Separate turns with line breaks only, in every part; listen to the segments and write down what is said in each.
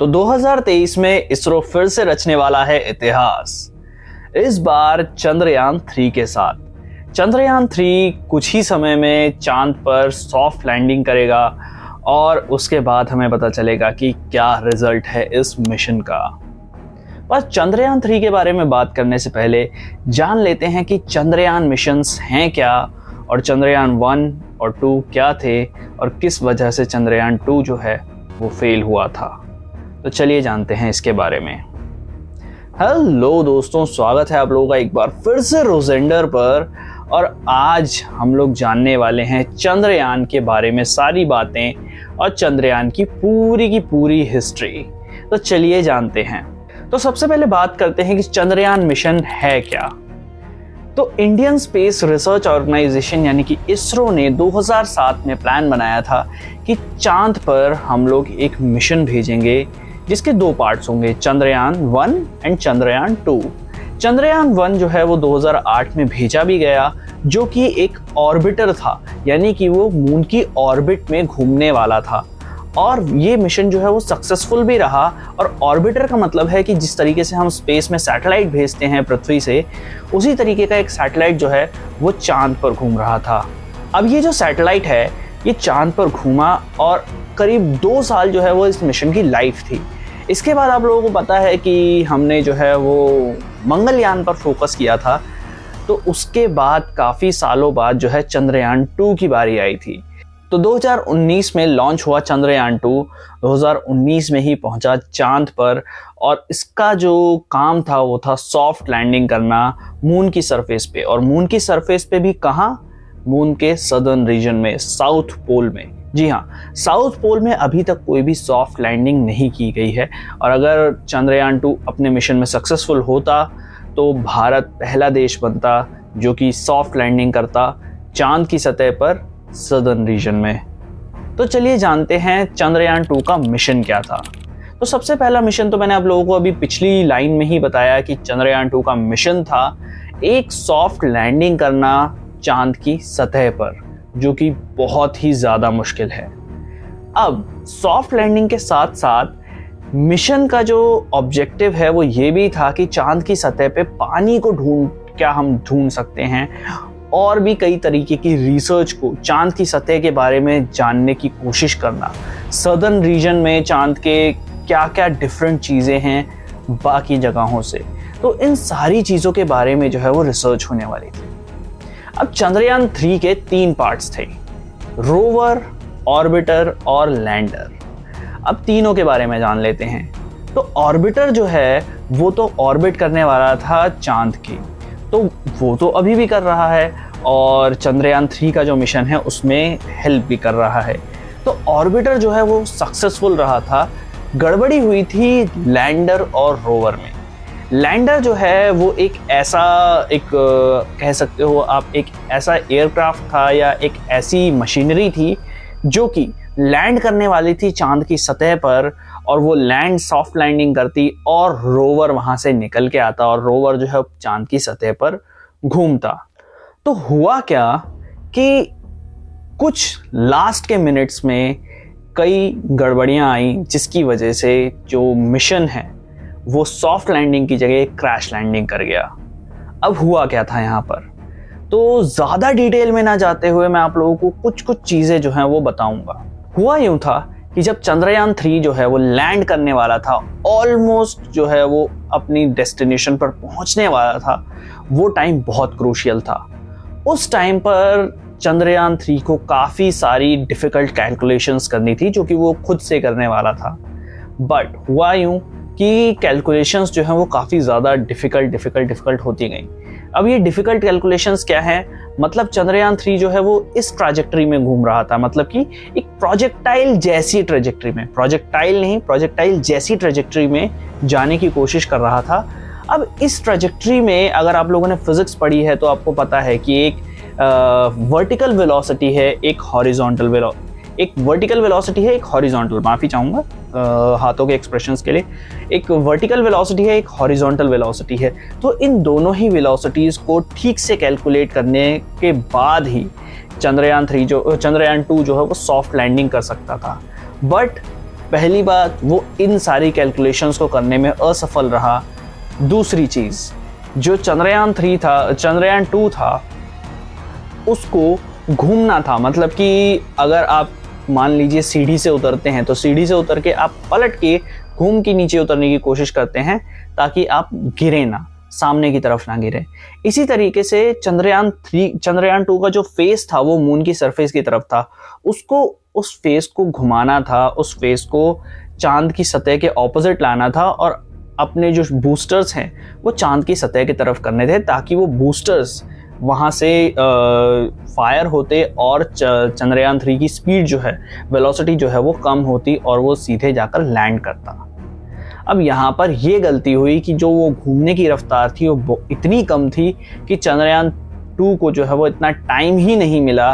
तो 2023 में इसरो फिर से रचने वाला है इतिहास, इस बार चंद्रयान 3 के साथ। चंद्रयान 3 कुछ ही समय में चांद पर सॉफ्ट लैंडिंग करेगा और उसके बाद हमें पता चलेगा कि क्या रिजल्ट है इस मिशन का। पर चंद्रयान 3 के बारे में बात करने से पहले जान लेते हैं कि चंद्रयान मिशंस हैं क्या और चंद्रयान 1 और 2 क्या थे और किस वजह से चंद्रयान 2 जो है वो फेल हुआ था। तो चलिए जानते हैं इसके बारे में। हेलो दोस्तों, स्वागत है आप लोगों का एक बार फिर से रोजेंडर पर। और आज हम लोग जानने वाले हैं चंद्रयान के बारे में सारी बातें और चंद्रयान की पूरी हिस्ट्री। तो चलिए जानते हैं। तो सबसे पहले बात करते हैं कि चंद्रयान मिशन है क्या। तो इंडियन स्पेस रिसर्च ऑर्गेनाइजेशन यानी कि इसरो ने 2007 में प्लान बनाया था कि चांद पर हम लोग एक मिशन भेजेंगे जिसके 2 पार्ट्स होंगे, चंद्रयान 1 एंड चंद्रयान 2। चंद्रयान 1 जो है वो 2008 में भेजा भी गया, जो कि एक ऑर्बिटर था, यानी कि वो मून की ऑर्बिट में घूमने वाला था। और ये मिशन जो है वो सक्सेसफुल भी रहा। और ऑर्बिटर का मतलब है कि जिस तरीके से हम स्पेस में सैटेलाइट भेजते हैं पृथ्वी से, उसी तरीके का एक सैटेलाइट जो है वो चांद पर घूम रहा था। अब ये जो सैटेलाइट है ये चांद पर घूमा और करीब 2 साल जो है वो इस मिशन की लाइफ थी। इसके बाद आप लोगों को पता है कि हमने जो है वो मंगलयान पर फोकस किया था। तो उसके बाद काफ़ी सालों बाद जो है चंद्रयान 2 की बारी आई थी। तो 2019 में लॉन्च हुआ चंद्रयान 2, 2019 में ही पहुंचा चांद पर। और इसका जो काम था वो था सॉफ्ट लैंडिंग करना मून की सरफेस पे। और मून की सरफेस पे भी कहाँ? मून के सदर्न रीजन में, साउथ पोल में। जी हाँ, साउथ पोल में अभी तक कोई भी सॉफ्ट लैंडिंग नहीं की गई है। और अगर चंद्रयान 2 अपने मिशन में सक्सेसफुल होता तो भारत पहला देश बनता जो कि सॉफ्ट लैंडिंग करता चांद की सतह पर सदर्न रीजन में। तो चलिए जानते हैं चंद्रयान 2 का मिशन क्या था। तो सबसे पहला मिशन तो मैंने आप लोगों को अभी पिछली लाइन में ही बताया कि चंद्रयान 2 का मिशन था एक सॉफ्ट लैंडिंग करना चांद की सतह पर, जो कि बहुत ही ज़्यादा मुश्किल है। अब सॉफ्ट लैंडिंग के साथ साथ मिशन का जो ऑब्जेक्टिव है वो ये भी था कि चांद की सतह पे पानी को हम ढूंढ सकते हैं और भी कई तरीके की रिसर्च को चांद की सतह के बारे में जानने की कोशिश करना। सदर्न रीजन में चांद के क्या क्या डिफरेंट चीज़ें हैं बाकी जगहों से, तो इन सारी चीज़ों के बारे में जो है वो रिसर्च होने वाली थी। अब चंद्रयान 3 के 3 पार्ट्स थे, रोवर, ऑर्बिटर और लैंडर। अब तीनों के बारे में जान लेते हैं। तो ऑर्बिटर जो है वो तो ऑर्बिट करने वाला था चांद की, तो वो तो अभी भी कर रहा है और चंद्रयान 3 का जो मिशन है उसमें हेल्प भी कर रहा है। तो ऑर्बिटर जो है वो सक्सेसफुल रहा था। गड़बड़ी हुई थी लैंडर और रोवर में। लैंडर जो है वो कह सकते हो आप एक ऐसा एयरक्राफ्ट था या एक ऐसी मशीनरी थी जो कि लैंड करने वाली थी चांद की सतह पर। और वो सॉफ्ट लैंडिंग करती और रोवर वहां से निकल के आता और रोवर जो है चांद की सतह पर घूमता। तो हुआ क्या कि कुछ लास्ट के मिनट्स में कई गड़बड़ियां आई, जिसकी वजह से जो मिशन है वो सॉफ्ट लैंडिंग की जगह क्रैश लैंडिंग कर गया। अब हुआ क्या था यहाँ पर, तो ज़्यादा डिटेल में ना जाते हुए मैं आप लोगों को कुछ चीज़ें जो हैं वो बताऊंगा। हुआ यूँ था कि जब चंद्रयान 3 जो है वो लैंड करने वाला था, ऑलमोस्ट जो है वो अपनी डेस्टिनेशन पर पहुंचने वाला था, वो टाइम बहुत क्रूशियल था। उस टाइम पर चंद्रयान 3 को काफ़ी सारी डिफ़िकल्ट कैलकुलेशंस करनी थी जो कि वो खुद से करने वाला था। बट हुआ यूँ कि कैलकुलेशंस जो हैं वो काफ़ी ज़्यादा डिफ़िकल्ट होती गई। अब ये डिफ़िकल्ट कैलकुलेशंस क्या है, मतलब चंद्रयान 3 जो है वो इस ट्रैजेक्टरी में घूम रहा था, मतलब कि एक प्रोजेक्टाइल जैसी ट्रैजेक्टरी में जाने की कोशिश कर रहा था। अब इस ट्रैजेक्टरी में अगर आप लोगों ने फिजिक्स पढ़ी है तो आपको पता है कि एक वर्टिकल वेलोसिटी है, एक हॉरिजॉन्टल माफ़ी चाहूँगा हाथों के एक्सप्रेशंस के लिए। एक वर्टिकल वेलोसिटी है, एक हॉरिजॉन्टल वेलोसिटी है। तो इन दोनों ही वेलोसिटीज़ को ठीक से कैलकुलेट करने के बाद ही चंद्रयान 2 जो है वो सॉफ्ट लैंडिंग कर सकता था। बट पहली बात, वो इन सारी कैलकुलेशंस को करने में असफल रहा। दूसरी चीज़, जो चंद्रयान 2 था उसको घूमना था, मतलब कि अगर आप मान लीजिए सीढ़ी से उतरते हैं तो सीढ़ी से उतर के आप पलट के घूम के नीचे उतरने की कोशिश करते हैं ताकि आप गिरे ना, सामने की तरफ ना गिरे। इसी तरीके से चंद्रयान 2 का जो फेस था वो मून की सरफेस की तरफ था, उसको उस फेस को घुमाना था, उस फेस को चांद की सतह के ऑपोजिट लाना था और अपने जो बूस्टर्स हैं वो चांद की सतह की तरफ करने थे ताकि वो बूस्टर्स वहाँ से फायर होते और चंद्रयान 3 की स्पीड जो है, वेलोसिटी जो है वो कम होती और वो सीधे जाकर लैंड करता। अब यहाँ पर ये गलती हुई कि जो वो घूमने की रफ्तार थी वो इतनी कम थी कि चंद्रयान 2 को जो है वो इतना टाइम ही नहीं मिला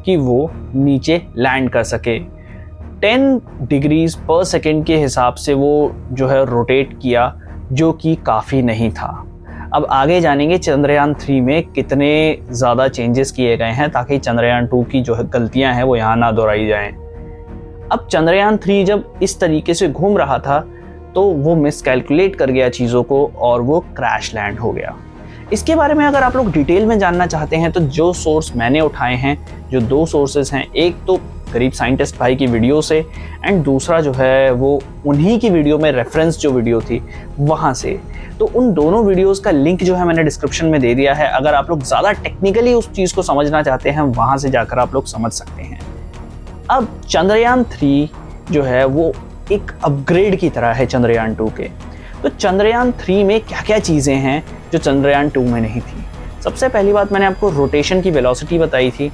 कि वो नीचे लैंड कर सके। 10 डिग्रीज पर सेकेंड के हिसाब से वो जो है रोटेट किया, जो कि काफ़ी नहीं था। अब आगे जानेंगे चंद्रयान 3 में कितने ज़्यादा चेंजेस किए गए हैं ताकि चंद्रयान 2 की जो है गलतियां हैं वो यहाँ ना दोहराई जाएं। अब चंद्रयान 3 जब इस तरीके से घूम रहा था तो वो मिसकैलकुलेट कर गया चीज़ों को और वो क्रैश लैंड हो गया। इसके बारे में अगर आप लोग डिटेल में जानना चाहते हैं तो जो सोर्स मैंने उठाए हैं, जो 2 सोर्सेज हैं, एक तो गरीब साइंटिस्ट भाई की वीडियो से एंड दूसरा जो है वो उन्हीं की वीडियो में रेफरेंस जो वीडियो थी वहाँ से। तो उन दोनों वीडियोस का लिंक जो है मैंने डिस्क्रिप्शन में दे दिया है। अगर आप लोग ज़्यादा टेक्निकली उस चीज़ को समझना चाहते हैं वहाँ से जाकर आप लोग समझ सकते हैं। अब चंद्रयान 3 जो है वो एक अपग्रेड की तरह है चंद्रयान 2 के। तो चंद्रयान 3 में क्या क्या चीज़ें हैं जो चंद्रयान 2 में नहीं थी। सबसे पहली बात, मैंने आपको रोटेशन की वेलोसिटी बताई थी,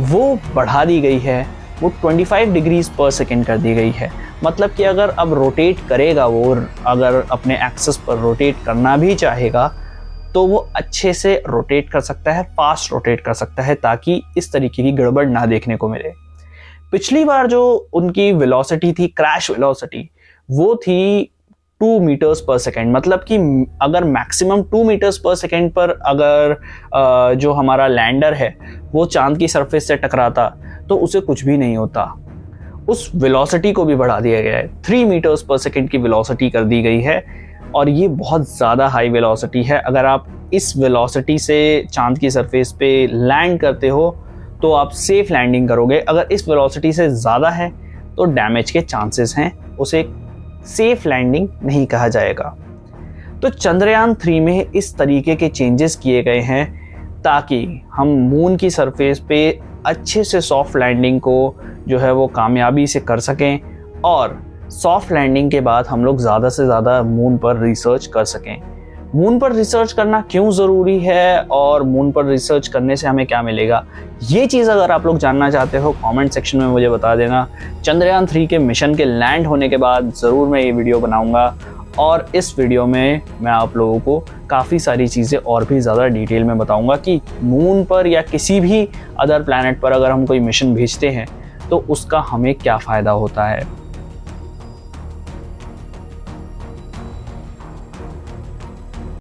वो बढ़ा दी गई है, वो 25 डिग्रीज पर सेकेंड कर दी गई है। मतलब कि अगर अब रोटेट करेगा वो, अगर अपने एक्सिस पर रोटेट करना भी चाहेगा तो वो अच्छे से रोटेट कर सकता है, फास्ट रोटेट कर सकता है ताकि इस तरीके की गड़बड़ ना देखने को मिले। पिछली बार जो उनकी वेलोसिटी थी, क्रैश वेलोसिटी, वो थी 2 मीटर्स पर सेकेंड। मतलब कि अगर मैक्सिमम 2 मीटर्स पर सेकेंड पर अगर जो हमारा लैंडर है वो चांद की सरफेस से टकराता तो उसे कुछ भी नहीं होता। उस वेलोसिटी को भी बढ़ा दिया गया है, 3 मीटर्स पर सेकेंड की वेलोसिटी कर दी गई है और ये बहुत ज़्यादा हाई वेलोसिटी है। अगर आप इस वेलोसिटी से चांद की सरफेस पे लैंड करते हो तो आप सेफ लैंडिंग करोगे। अगर इस वेलोसिटी से ज़्यादा है तो डैमेज के चांसेस हैं, उसे सेफ लैंडिंग नहीं कहा जाएगा। तो चंद्रयान 3 में इस तरीके के चेंजेस किए गए हैं ताकि हम मून की सरफेस पे अच्छे से सॉफ्ट लैंडिंग को जो है वो कामयाबी से कर सकें और सॉफ्ट लैंडिंग के बाद हम लोग ज़्यादा से ज़्यादा मून पर रिसर्च कर सकें। मून पर रिसर्च करना क्यों ज़रूरी है और मून पर रिसर्च करने से हमें क्या मिलेगा, ये चीज़ अगर आप लोग जानना चाहते हो कमेंट सेक्शन में मुझे बता देना। चंद्रयान 3 के मिशन के लैंड होने के बाद ज़रूर मैं ये वीडियो बनाऊंगा और इस वीडियो में मैं आप लोगों को काफ़ी सारी चीज़ें और भी ज़्यादा डिटेल में बताऊंगा कि मून पर या किसी भी अदर प्लैनेट पर अगर हम कोई मिशन भेजते हैं तो उसका हमें क्या फ़ायदा होता है।